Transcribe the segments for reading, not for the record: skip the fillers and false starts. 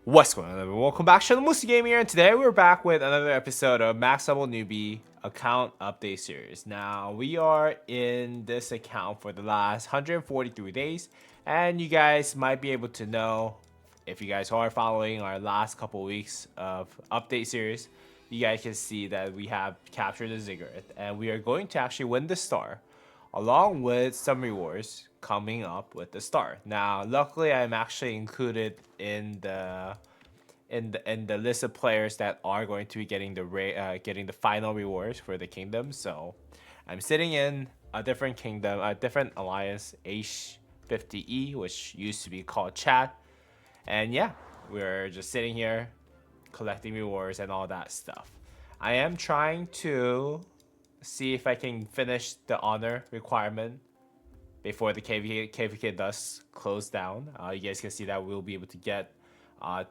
What's going on, everyone? Welcome back to the Musi Game here, and today we're back with another episode of Max Level Newbie account update series. Now, we are in this account for the last 143 days, and you guys might be able to know, if you guys are following our last couple weeks of update series, you guys can see that we have captured the ziggurat, and we are going to actually win the star, along with some rewards coming up with the star. Now, luckily, I'm actually included in the list of players that are going to be getting the final rewards for the kingdom. So, I'm sitting in a different kingdom, a different alliance, H50E, which used to be called Chat. And yeah, we're just sitting here collecting rewards and all that stuff. I am trying to see if I can finish the honor requirement before the KvK does close down. You guys can see that we'll be able to get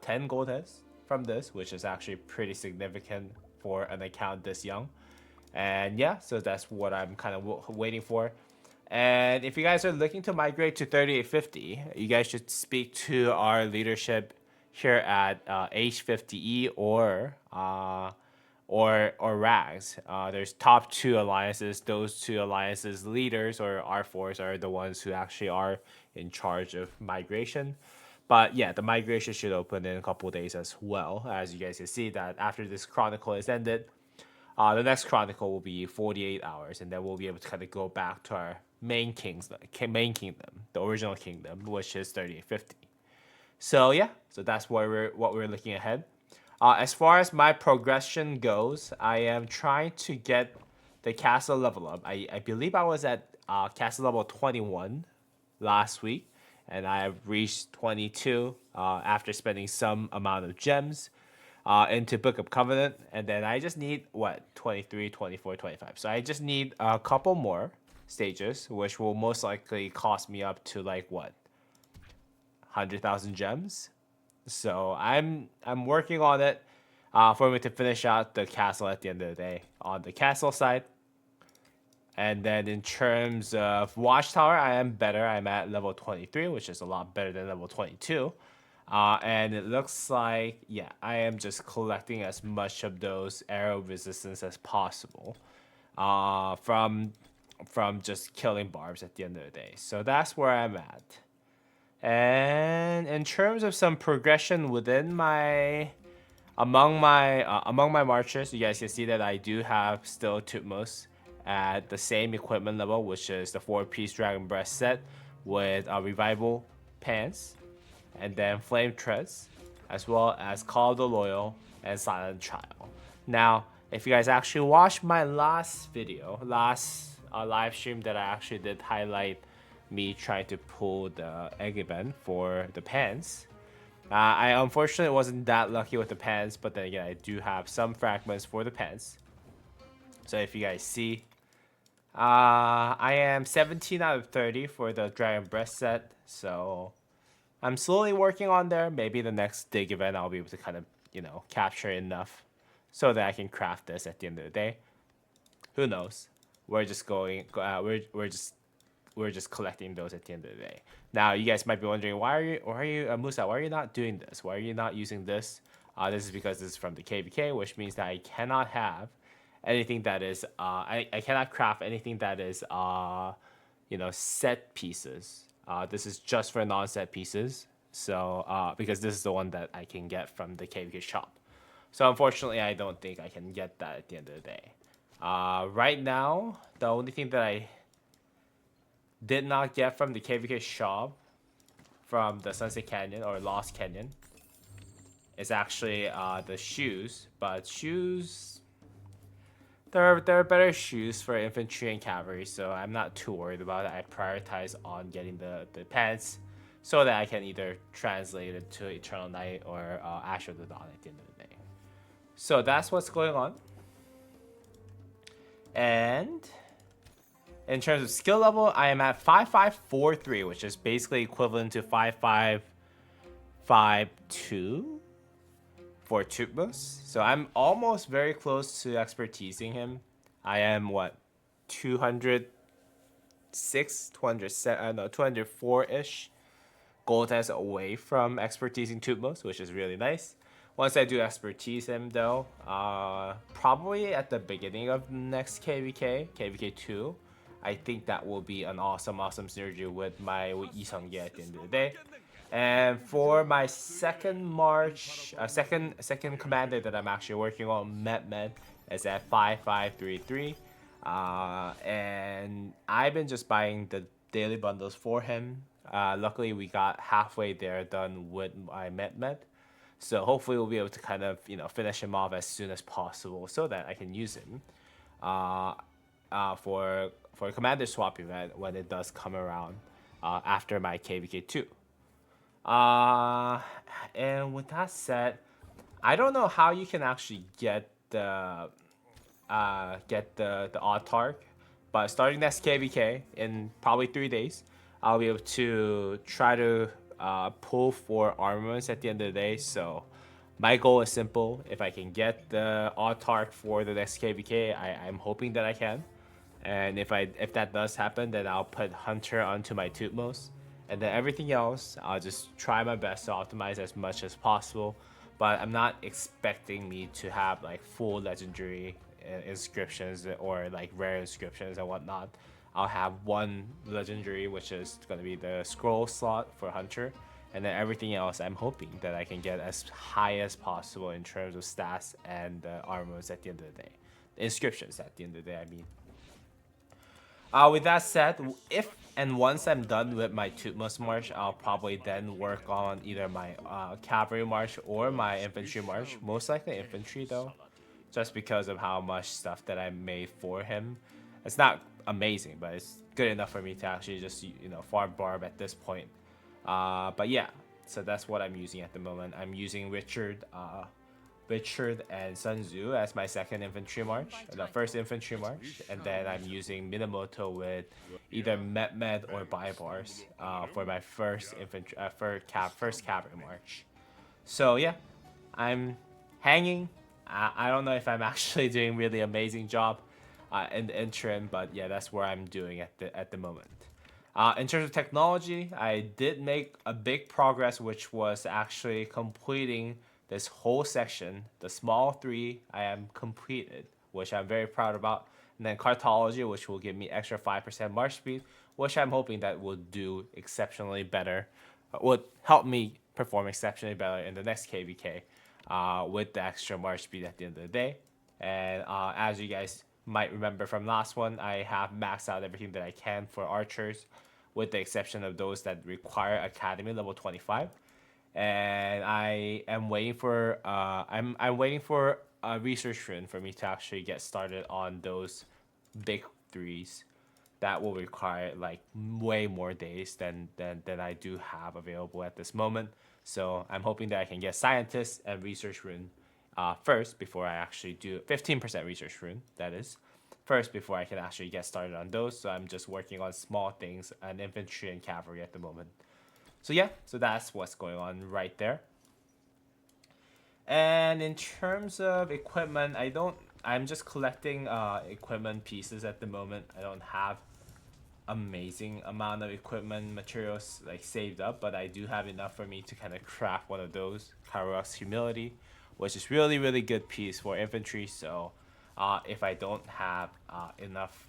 10 gold hits from this, which is actually pretty significant for an account this young. And yeah, so that's what I'm kind of waiting for. And if you guys are looking to migrate to 3850, you guys should speak to our leadership here at H50E or Rags. There's top two alliances. Those two alliances leaders or R4s are the ones who actually are in charge of migration. But yeah, the migration should open in a couple of days as well. As you guys can see that after this chronicle is ended, the next chronicle will be 48 hours, and then we'll be able to kind of go back to our main kingdom, the original kingdom, which is 3850. So yeah, so that's what we're looking ahead. As far as my progression goes, I am trying to get the castle level up. I believe I was at castle level 21 last week, and I have reached 22 after spending some amount of gems into Book of Covenant. And then I just need, 23, 24, 25. So I just need a couple more stages, which will most likely cost me up to 100,000 gems. So I'm working on it for me to finish out the castle at the end of the day on the castle side. And then in terms of Watchtower, I am better. I'm at level 23, which is a lot better than level 22. And it looks like, yeah, I am just collecting as much of those arrow resistance as possible from just killing barbs at the end of the day. So that's where I'm at. And in terms of some progression within among my marchers, you guys can see that I do have still Tutmos at the same equipment level, which is the 4-piece Dragon Breast set with Revival Pants, and then Flame Treads, as well as Call of the Loyal and Silent Child. Now, if you guys actually watched my last live stream that I actually did highlight me trying to pull the egg event for the pants. I unfortunately wasn't that lucky with the pants, but then again, I do have some fragments for the pants. So if you guys see, I am 17 out of 30 for the Dragon Breast set. So I'm slowly working on there. Maybe the next dig event I'll be able to kind of, capture enough so that I can craft this at the end of the day. Who knows? We're just going, we're just collecting those at the end of the day. Now, you guys might be wondering, why are you, Musa, why are you not doing this? Why are you not using this? This is because this is from the KvK, which means that I cannot have anything that is, I cannot craft anything that is, set pieces. This is just for non-set pieces. So, because this is the one that I can get from the KvK shop. So, unfortunately, I don't think I can get that at the end of the day. Right now, the only thing that I did not get from the KvK shop from the Sunset Canyon or Lost Canyon is actually the shoes. But shoes, there are better shoes for infantry and cavalry, so I'm not too worried about it. I prioritize on getting the pants so that I can either translate it to Eternal Night or Ash of the Dawn at the end of the day. So that's what's going on. And in terms of skill level, I am at 5543, which is basically equivalent to 5552 for Tutmos. So I'm almost very close to expertising him. I am 206, 207, 204-ish gold test away from expertising Tutmos, which is really nice. Once I do expertise him though, probably at the beginning of next KvK, KvK 2, I think that will be an awesome synergy with my Yi Sung-ye at the end of the day. And for my second March, second commander that I'm actually working on, Med, is at 5533. And I've been just buying the daily bundles for him. Luckily, we got halfway there done with my Med. So hopefully we'll be able to kind of finish him off as soon as possible so that I can use him for a commander swap event when it does come around after my KvK 2. And with that said, I don't know how you can actually get the autark, but starting next KvK in probably 3 days, I'll be able to try to pull for armaments at the end of the day. So my goal is simple: if I can get the autark for the next KvK, I'm hoping that I can. And if that does happen, then I'll put Hunter onto my Tutmos. And then everything else, I'll just try my best to optimize as much as possible. But I'm not expecting me to have like full legendary inscriptions or like rare inscriptions and whatnot. I'll have one legendary, which is going to be the scroll slot for Hunter. And then everything else, I'm hoping that I can get as high as possible in terms of stats and armors at the end of the day. The inscriptions at the end of the day, I mean. With that said, if and once I'm done with my Tutmos March, I'll probably then work on either my Cavalry March or my Infantry March. Most likely Infantry though, just because of how much stuff that I made for him. It's not amazing, but it's good enough for me to actually just farm barb at this point. But yeah, so that's what I'm using at the moment. I'm using Richard and Sun Tzu as my second infantry march, the first infantry march, and then I'm using Minamoto with either Met or Bybars for my first infantry, first cavalry march. So yeah, I'm hanging. I don't know if I'm actually doing really amazing job in the interim, but yeah, that's where I'm doing at the moment. In terms of technology, I did make a big progress, which was actually completing this whole section. The small 3 I am completed, which I'm very proud about. And then cartology, which will give me extra 5% march speed, which I'm hoping that will do exceptionally better, would help me perform exceptionally better in the next KvK with the extra march speed at the end of the day. And as you guys might remember from last one, I have maxed out everything that I can for archers, with the exception of those that require academy level 25. And I am waiting for I'm waiting for a research run for me to actually get started on those big 3s that will require like way more days than I do have available at this moment. So I'm hoping that I can get scientist and research rune first before I actually do 15% research rune, that is, first before I can actually get started on those. So I'm just working on small things and infantry and cavalry at the moment. So yeah, so that's what's going on right there. And in terms of equipment, I'm just collecting equipment pieces at the moment. I don't have amazing amount of equipment materials like saved up, but I do have enough for me to kind of craft one of those, Karuak's Humility, which is really good piece for infantry. So if I don't have enough,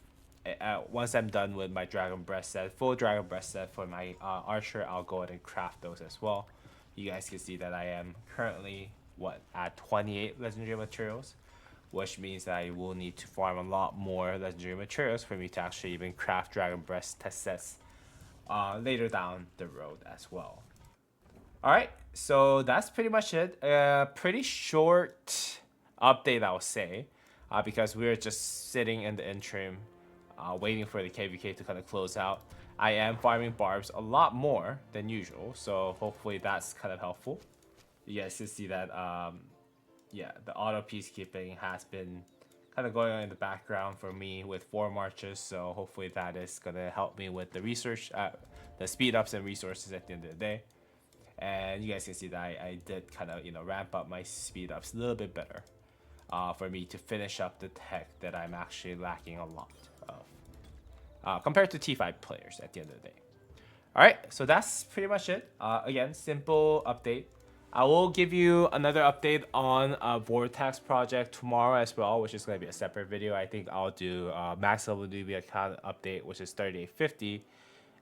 once I'm done with my Dragon Breast set, full Dragon Breast set for my archer, I'll go ahead and craft those as well. You guys can see that I am currently at 28 legendary materials, which means that I will need to farm a lot more legendary materials for me to actually even craft Dragon Breast test sets later down the road as well. Alright, so that's pretty much it. Pretty short update, I'll say, because we're just sitting in the interim waiting for the KvK to kind of close out. I am farming barbs a lot more than usual, so hopefully that's kind of helpful. You guys can see that yeah, the auto peacekeeping has been kind of going on in the background for me with 4 marches, so hopefully that is going to help me with the research, the speed ups and resources at the end of the day. And you guys can see that I did kind of ramp up my speed ups a little bit better for me to finish up the tech that I'm actually lacking a lot of compared to T5 players at the end of the day. All right, so that's pretty much it. Again, simple update. I will give you another update on a Vortex project tomorrow as well, which is going to be a separate video. I think I'll do max level Newbie account update, which is 3850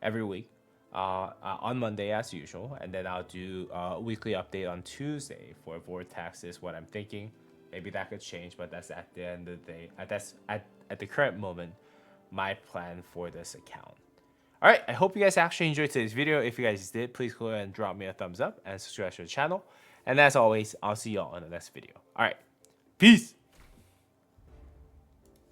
every week on Monday as usual. And then I'll do a weekly update on Tuesday for Vortex is what I'm thinking. Maybe that could change, but that's at the end of the day. That's at the current moment, my plan for this account. All right, I hope you guys actually enjoyed today's video. If you guys did, please go ahead and drop me a thumbs up and subscribe to the channel. And as always, I'll see y'all in the next video. All right, peace.